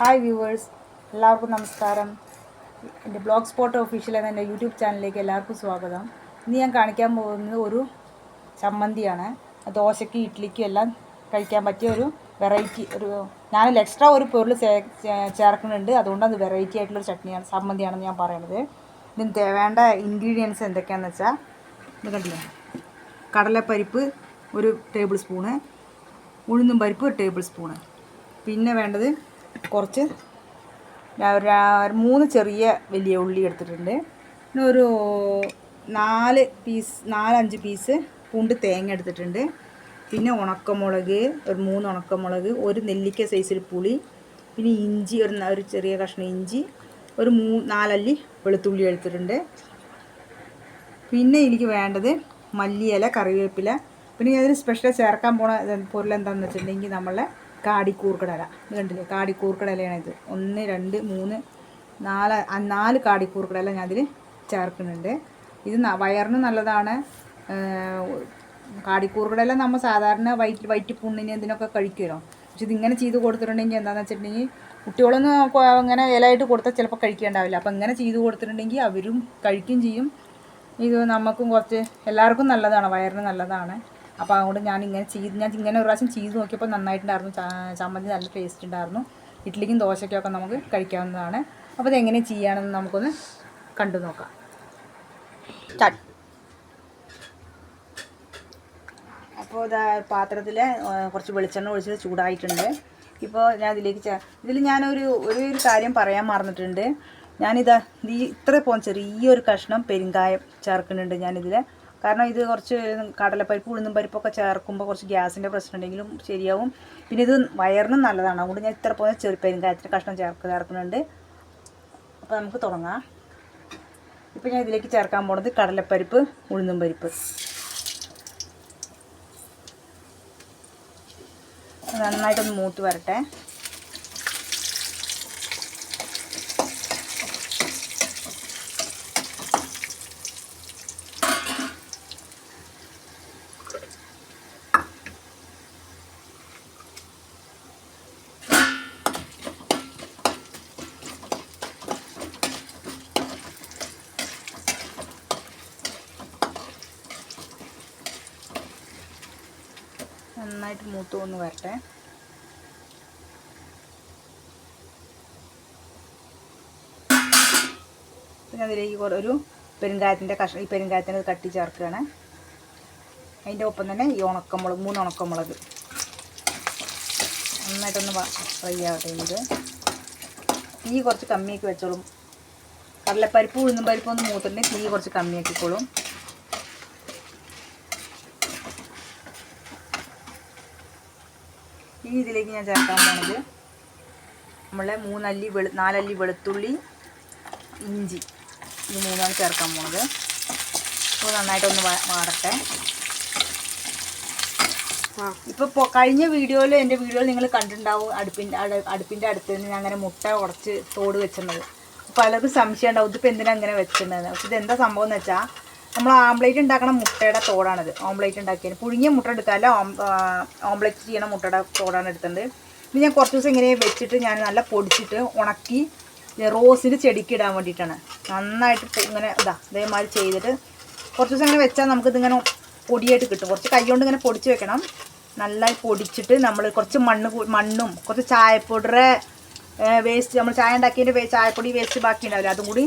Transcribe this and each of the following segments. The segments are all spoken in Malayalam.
ഹായ് വ്യൂവേഴ്സ്, എല്ലാവർക്കും നമസ്കാരം. എൻ്റെ ബ്ലോഗ് സ്പോട്ട് ഒഫീഷ്യൽ എന്ന എൻ്റെ യൂട്യൂബ് ചാനലിലേക്ക് എല്ലാവർക്കും സ്വാഗതം. ഇന്ന് ഞാൻ കാണിക്കാൻ പോകുന്നത് ഒരു ചമ്മന്തിയാണ്. ദോശയ്ക്ക് ഇഡ്ഡലിക്കും എല്ലാം കഴിക്കാൻ പറ്റിയ ഒരു വെറൈറ്റി ഞാനിൽ എക്സ്ട്രാ ഒരു പൊരുൾ ചേർക്കുന്നുണ്ട്. അതുകൊണ്ട് അത് വെറൈറ്റി ആയിട്ടുള്ളൊരു ചട്നിയാണ്, ചമ്മന്തിയാണെന്ന് ഞാൻ പറയുന്നത്. ഇതിന് വേണ്ട ഇൻഗ്രീഡിയൻസ് എന്തൊക്കെയാണെന്ന് വെച്ചാൽ ഇത് കണ്ടില്ലേ, കടലപ്പരിപ്പ് 1 ടേബിൾ സ്പൂണ്, ഉഴുന്നും പരിപ്പ് 1 ടേബിൾ സ്പൂണ്, പിന്നെ വേണ്ടത് കുറച്ച് 3 ചെറിയ വലിയ ഉള്ളി എടുത്തിട്ടുണ്ട്. പിന്നെ ഒരു 4-5 പീസ് പൂണ്ട് തേങ്ങ എടുത്തിട്ടുണ്ട്. പിന്നെ ഉണക്കമുളക് ഒരു 3 ഉണക്കമുളക്, ഒരു നെല്ലിക്ക സൈസിൽ പുളി, പിന്നെ ഇഞ്ചി ഒരു ചെറിയ കഷ്ണം ഇഞ്ചി, ഒരു 4 അല്ലി വെളുത്തുള്ളി എടുത്തിട്ടുണ്ട്. പിന്നെ എനിക്ക് വേണ്ടത് മല്ലിയില, കറിവേപ്പില. പിന്നെ അതിന് സ്പെഷ്യൽ ചേർക്കാൻ പോണ പൊരുൾ എന്താണെന്ന് വെച്ചിട്ടുണ്ടെങ്കിൽ നമ്മളെ കാടിക്കൂർക്കടല. ഇത് കണ്ടില്ലേ, കാടിക്കൂർക്കടലയാണ് ഇത്. 1 2 3 4 കാടിക്കൂർക്കടല ഞാൻ അതിൽ ചേർക്കുന്നുണ്ട്. ഇത് വയറിന് നല്ലതാണ്. കാടിക്കൂർക്കടല നമ്മൾ സാധാരണ വയറ്റിപ്പുണ്ണിന് എന്തിനൊക്കെ കഴിക്കുമല്ലോ. പക്ഷെ ഇതിങ്ങനെ ചെയ്ത് കൊടുത്തിട്ടുണ്ടെങ്കിൽ എന്താണെന്ന് വെച്ചിട്ടുണ്ടെങ്കിൽ കുട്ടികളൊന്നും അങ്ങനെ ഇലയായിട്ട് കൊടുത്താൽ ചിലപ്പോൾ കഴിക്കേണ്ടാവില്ല. അപ്പോൾ ഇങ്ങനെ ചെയ്ത് കൊടുത്തിട്ടുണ്ടെങ്കിൽ അവരും കഴിക്കുകയും ചെയ്യും. ഇത് നമുക്കും കുറച്ച് എല്ലാവർക്കും നല്ലതാണ്, വയറിന് നല്ലതാണ്. അപ്പോൾ അതുകൊണ്ട് ഞാൻ ഇങ്ങനെ ഒരു പ്രാവശ്യം ചെയ്ത് നോക്കിയപ്പോൾ നന്നായിട്ടുണ്ടായിരുന്നു. ചമ്മന്തി നല്ല ടേസ്റ്റ് ഉണ്ടായിരുന്നു. ഇഡ്ഡലിക്കും ദോശയ്ക്കൊക്കെ നമുക്ക് കഴിക്കാവുന്നതാണ്. അപ്പോൾ ഇതെങ്ങനെ ചെയ്യാമെന്ന് നമുക്കൊന്ന് കണ്ടു നോക്കാം. അപ്പോൾ ഇതാ പാത്രത്തിൽ കുറച്ച് വെളിച്ചെണ്ണ ഒഴിച്ചത് ചൂടായിട്ടുണ്ട്. ഇപ്പോൾ ഞാൻ ഇതിൽ ഞാനൊരു കാര്യം പറയാൻ മറന്നിട്ടുണ്ട്. ഇത്ര ചെറിയൊരു കഷ്ണം പെരുങ്കായം ചേർക്കുന്നുണ്ട് ഞാനിതിൽ. കാരണം ഇത് കുറച്ച് കടലപ്പരിപ്പ് ഉഴുന്നും പരിപ്പൊക്കെ ചേർക്കുമ്പോൾ കുറച്ച് ഗ്യാസിൻ്റെ പ്രശ്നം ഉണ്ടെങ്കിലും ശരിയാവും. പിന്നെ ഇത് വയറിനും നല്ലതാണ്. അതുകൊണ്ട് ഞാൻ ഇത്ര പെരുങ്കായത്തിൻ്റെ കഷ്ണം ചേർക്കുന്നുണ്ട്. അപ്പോൾ നമുക്ക് തുടങ്ങാം. ഇപ്പോൾ ഞാൻ ഇതിലേക്ക് ചേർക്കാൻ പോകുന്നത് കടലപ്പരിപ്പ് ഉഴുന്നും പരിപ്പ്. നന്നായിട്ടൊന്ന് മൂത്ത് വരട്ടെ. നന്നായിട്ട് മൂത്ത് ഒന്ന് വരട്ടെ. പിന്നെ അതിലേക്ക് ഒരു പെരുങ്കായത്തിൻ്റെ കഷ്ണം, ഈ പെരുങ്കായത്തിൻ്റെ കട്ടി ചേർക്കുകയാണ്. അതിൻ്റെ ഒപ്പം തന്നെ ഈ 3 ഉണക്കമുളക് നന്നായിട്ടൊന്ന് ഫ്രൈ ആവട്ടെ. ഇത് തീ കുറച്ച് കമ്മിയാക്കി വെച്ചോളും. കടലപ്പരിപ്പ് ഉഴുന്നും പരിപ്പ് ഒന്ന് മൂത്തിട്ടുണ്ടെങ്കിൽ തീ കുറച്ച് കമ്മിയാക്കിക്കോളും. ഇനി ഇതിലേക്ക് ഞാൻ ചേർക്കാൻ പോകുന്നത് നമ്മളെ 4 അല്ലി വെളുത്തുള്ളി, ഇഞ്ചി, ഇത് 3 ചേർക്കാൻ പോകുന്നത്. അപ്പോൾ നന്നായിട്ടൊന്ന് വാടട്ടെ. ഇപ്പോൾ കഴിഞ്ഞ വീഡിയോയിൽ എൻ്റെ വീഡിയോയിൽ നിങ്ങൾ കണ്ടിട്ടുണ്ടാവും, അടുപ്പിൻ്റെ അടുത്ത് നിന്ന് ഞാൻ അങ്ങനെ മുട്ട ഉടച്ച് തോട് വെച്ചിട്ടുള്ളത്. പലർക്കും സംശയം ഉണ്ടാവും, ഇതിപ്പോൾ എന്തിനാണ് അങ്ങനെ വെച്ചിട്ടുണ്ടെന്ന്. പക്ഷെ ഇതെന്താ സംഭവം എന്ന് വെച്ചാൽ നമ്മൾ ആംപ്ലേറ്റ് ഉണ്ടാക്കണ മുട്ടയുടെ തോടാണിത്. ഓംപ്ലേറ്റ് ഉണ്ടാക്കിയത് പുഴുങ്ങിയ മുട്ട എടുക്കാമല്ല, ഓംപ്ലേറ്റ് ചെയ്യണ മുട്ടയുടെ തോടാണ് എടുത്തിട്ടുണ്ട്. ഇത് ഞാൻ കുറച്ച് ദിവസം ഇങ്ങനെ വെച്ചിട്ട് ഞാൻ നല്ല പൊടിച്ചിട്ട് ഉണക്കി റോസിന് ചെടിക്ക് ഇടാൻ വേണ്ടിയിട്ടാണ്. നന്നായിട്ട് ഇങ്ങനെ ഇതേമാതിരി ചെയ്തിട്ട് കുറച്ച് ദിവസം ഇങ്ങനെ വെച്ചാൽ നമുക്കിതിങ്ങനെ പൊടിയായിട്ട് കിട്ടും. കുറച്ച് കൈ കൊണ്ട് ഇങ്ങനെ പൊടിച്ച് വെക്കണം. നന്നായി പൊടിച്ചിട്ട് നമ്മൾ കുറച്ച് മണ്ണും കുറച്ച് ചായപ്പൊടിയുടെ വേസ്റ്റ്, നമ്മൾ ചായ ഉണ്ടാക്കിയതിൻ്റെ ചായപ്പൊടി വേസ്റ്റ് ബാക്കി ഉണ്ടാവില്ല, അതും കൂടി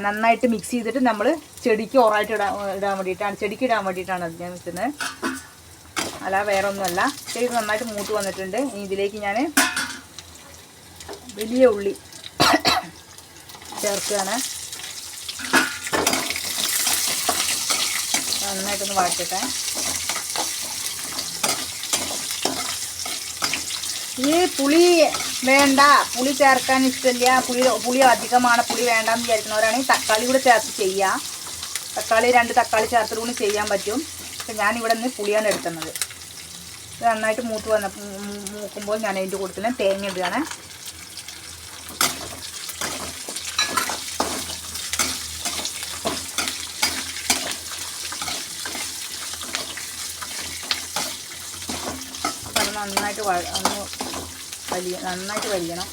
നന്നായിട്ട് മിക്സ് ചെയ്തിട്ട് നമ്മൾ ചെടിക്ക് ഓറായിട്ട് ഇടാൻ വേണ്ടിയിട്ടാണ് അത് ഞാൻ വെക്കുന്നത്. അല്ല വേറെ ഒന്നുമല്ല. ചെടി നന്നായിട്ട് മൂത്ത് വന്നിട്ടുണ്ട്. ഇതിലേക്ക് ഞാൻ വലിയ ഉള്ളി ചേർക്കുകയാണ്. നന്നായിട്ടൊന്ന് വഴറ്റട്ടെ. ഈ പുളി വേണ്ട, പുളി ചേർക്കാൻ ഇഷ്ടമില്ല, പുളി അധികമാണ്, പുളി വേണ്ടാന്ന് വിചാരിക്കുന്നവരാണെങ്കിൽ തക്കാളി കൂടെ ചേർത്ത് ചെയ്യാം. 2 തക്കാളി ചേർത്തിട്ട് കൂടി ചെയ്യാൻ പറ്റും. പക്ഷെ ഞാനിവിടെ നിന്ന് പുളിയാണ് എടുക്കുന്നത്. ഇത് നന്നായിട്ട് മൂക്കുമ്പോൾ ഞാൻ അതിൻ്റെ കൂട്ടത്തിൽ തേങ്ങ ഇടുകയാണ്. നന്നായിട്ട് ഒന്ന് നന്നായിട്ട് വലിയണം.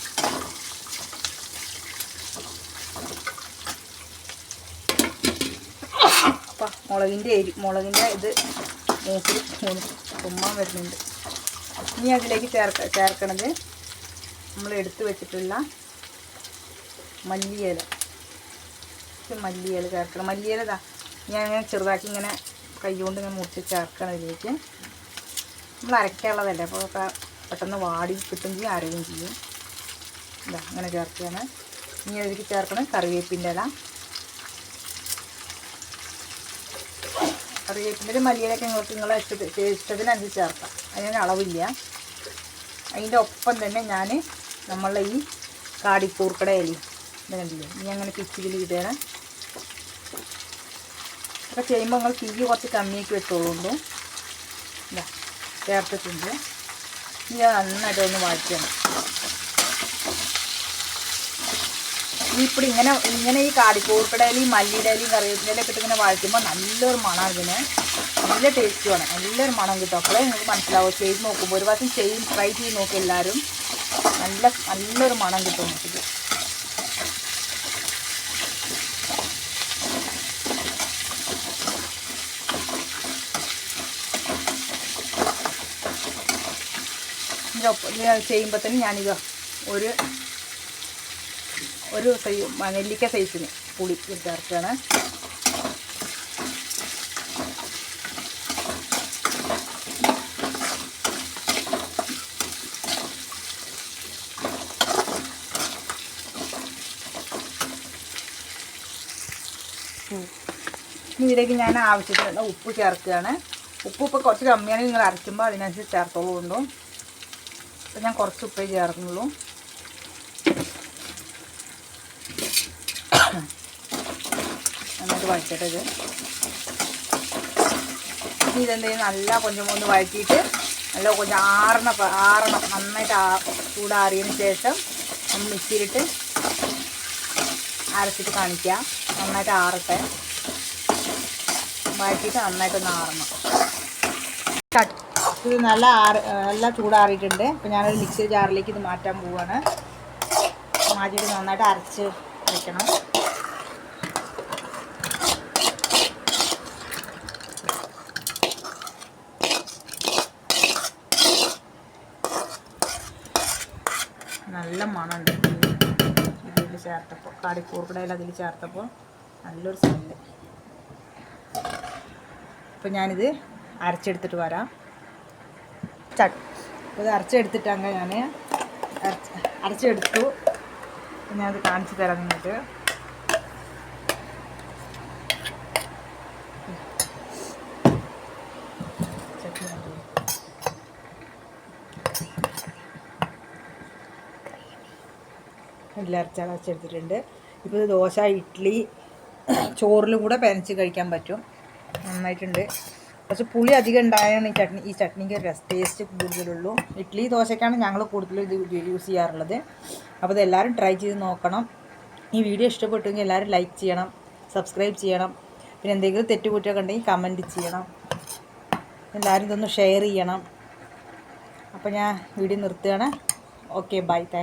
അപ്പം മുളകിൻ്റെ ഇത് മൂക്കിൽ തുമ്മാൻ വരുന്നുണ്ട്. ഇനി അതിലേക്ക് ചേർക്കണത് നമ്മൾ എടുത്ത് വെച്ചിട്ടുള്ള മല്ലിയില ചേർക്കണം. മല്ലിയില ഞാൻ ഇങ്ങനെ ചെറുതാക്കി ഇങ്ങനെ കൈ കൊണ്ട് ഇങ്ങനെ മുറിച്ച് ചേർക്കണം ഇതിലേക്ക്. നമ്മൾ അരയ്ക്കാനുള്ളതല്ലേ, അപ്പോൾ പെട്ടെന്ന് വാടി കിട്ടുമെങ്കിൽ അരയും ചെയ്യും. ഇതാ അങ്ങനെ ചേർക്കുകയാണ്. ഇനി അതിലേക്ക് ചേർക്കണം കറിവേപ്പിൻ്റെ ഇല. കറിവേപ്പിൻ്റെ മല്ലിയിലൊക്കെ നിങ്ങളെ ഇഷ്ടത്തിനനുസരിച്ച് ചേർക്കാം, അതിന് അളവില്ല. അതിൻ്റെ ഒപ്പം തന്നെ ഞാൻ നമ്മളെ ഈ കാടിക്കൂർക്കട ഇല ഇത് കണ്ടില്ലേ, ഇനി അങ്ങനെ പിച്ചിൽ ഇടുകയാണ്. അപ്പോൾ ചെയ്യുമ്പോൾ നിങ്ങൾ തീ കുറച്ച് കമ്മിയാക്കി വെച്ചോളൂ. ഇതാ ചേർത്തിട്ടുണ്ട്. ഇനി നന്നായിട്ട് ഒന്ന് വാഴ്ത്തണം. ഇപ്പോൾ ഇങ്ങനെ ഈ കാടിക്കൂർക്കടയിലും മല്ലിയിടയിലും കറിവേപ്പിലൊക്കെ ഇട്ട് ഇങ്ങനെ വാഴ്ത്തുമ്പോൾ നല്ലൊരു മണം, ഇതിന് നല്ല ടേസ്റ്റുമാണ്, നല്ലൊരു മണം കിട്ടും. അപ്പോഴേ നിങ്ങൾക്ക് മനസ്സിലാവും. ചെയ്ത് നോക്കുമ്പോൾ ഒരു പ്രാവശ്യം ട്രൈ ചെയ്ത് നോക്കും എല്ലാവരും. നല്ലൊരു മണം കിട്ടും നമുക്കിത്. ഇതിനൊപ്പം ചെയ്യുമ്പോൾ തന്നെ ഞാനിത് ഒരു നെല്ലിക്ക സൈസിന് പുളി ചേർക്കുകയാണ്. ഇനി ഇതിലേക്ക് ഞാൻ ആവശ്യത്തിനുള്ള ഉപ്പ് ചേർക്കുകയാണ്. ഉപ്പ് ഇപ്പോൾ കുറച്ച് കമ്മിയാണ്, നിങ്ങൾ അരയ്ക്കുമ്പോൾ അതിനനുസരിച്ച് ചേർത്തോളൂ കൊണ്ടു. അപ്പോൾ ഞാൻ കുറച്ച് ഉപ്പേ ചേർക്കുന്നുള്ളൂ. നന്നായിട്ട് വഴറ്റട്ടെ ഇത്. ഇനി ഇതെന്തെങ്കിലും നല്ല కొంచెం ഒന്ന് വഴറ്റിയിട്ട് നല്ല కొంచెం ആറണം നന്നായിട്ട് ചൂടാറിയതിന് ശേഷം നമ്മൾ മിക്സിയിലിട്ട് അരച്ചിട്ട് കാണിക്കുക. നന്നായിട്ട് ആറട്ടെ, വഴറ്റിയിട്ട് നന്നായിട്ടൊന്ന് ആറണം. ഇത് നല്ല ചൂടാറിയിട്ടുണ്ട്. അപ്പോൾ ഞാനൊരു മിക്സി ജാറിലേക്ക് ഇത് മാറ്റാൻ പോവുകയാണ്. മാറ്റിയിട്ട് നന്നായിട്ട് അരച്ച് വയ്ക്കണം. നല്ല മണമുണ്ട് ഇതിൽ ചേർത്തപ്പോൾ, കാടിക്കൂർക്കടയിൽ അതിൽ ചേർത്തപ്പോൾ നല്ലൊരു സ്മെല്ല്. അപ്പോൾ ഞാനിത് അരച്ചെടുത്തിട്ട് വരാം. അപ്പോൾ ഇത് അരച്ചെടുത്തിട്ട് അങ്ങനെ ഞാൻ അരച്ചെടുത്തു. ഞാനത് കാണിച്ചു തരാം നിങ്ങൾക്ക്. എല്ലാം അരച്ചെടുത്തിട്ടുണ്ട്. ഇപ്പോൾ ഇത് ദോശ, ഇഡ്ഡലി, ചോറിലും കൂടെ പെനച്ച് കഴിക്കാൻ പറ്റും. നന്നായിട്ടുണ്ട്. കുറച്ച് പുളി അധികം ഉണ്ടായാണ് ഈ ചട്നിക്ക് ടേസ്റ്റ് കൂടുതലുള്ളൂ. ഇഡ്ഡലി ദോശയ്ക്കാണ് ഞങ്ങൾ കൂടുതലും ഇത് യൂസ് ചെയ്യാറുള്ളത്. അപ്പോൾ ഇതെല്ലാവരും ട്രൈ ചെയ്ത് നോക്കണം. ഈ വീഡിയോ ഇഷ്ടപ്പെട്ടെങ്കിൽ എല്ലാവരും ലൈക്ക് ചെയ്യണം, സബ്സ്ക്രൈബ് ചെയ്യണം. പിന്നെ എന്തെങ്കിലും തെറ്റുകുറ്റമൊക്കെ ഉണ്ടെങ്കിൽ കമൻറ്റ് ചെയ്യണം. എല്ലാവരും ഇതൊന്ന് ഷെയർ ചെയ്യണം. അപ്പോൾ ഞാൻ വീഡിയോ നിർത്തുകയാണ്. Okay, bye, thank U.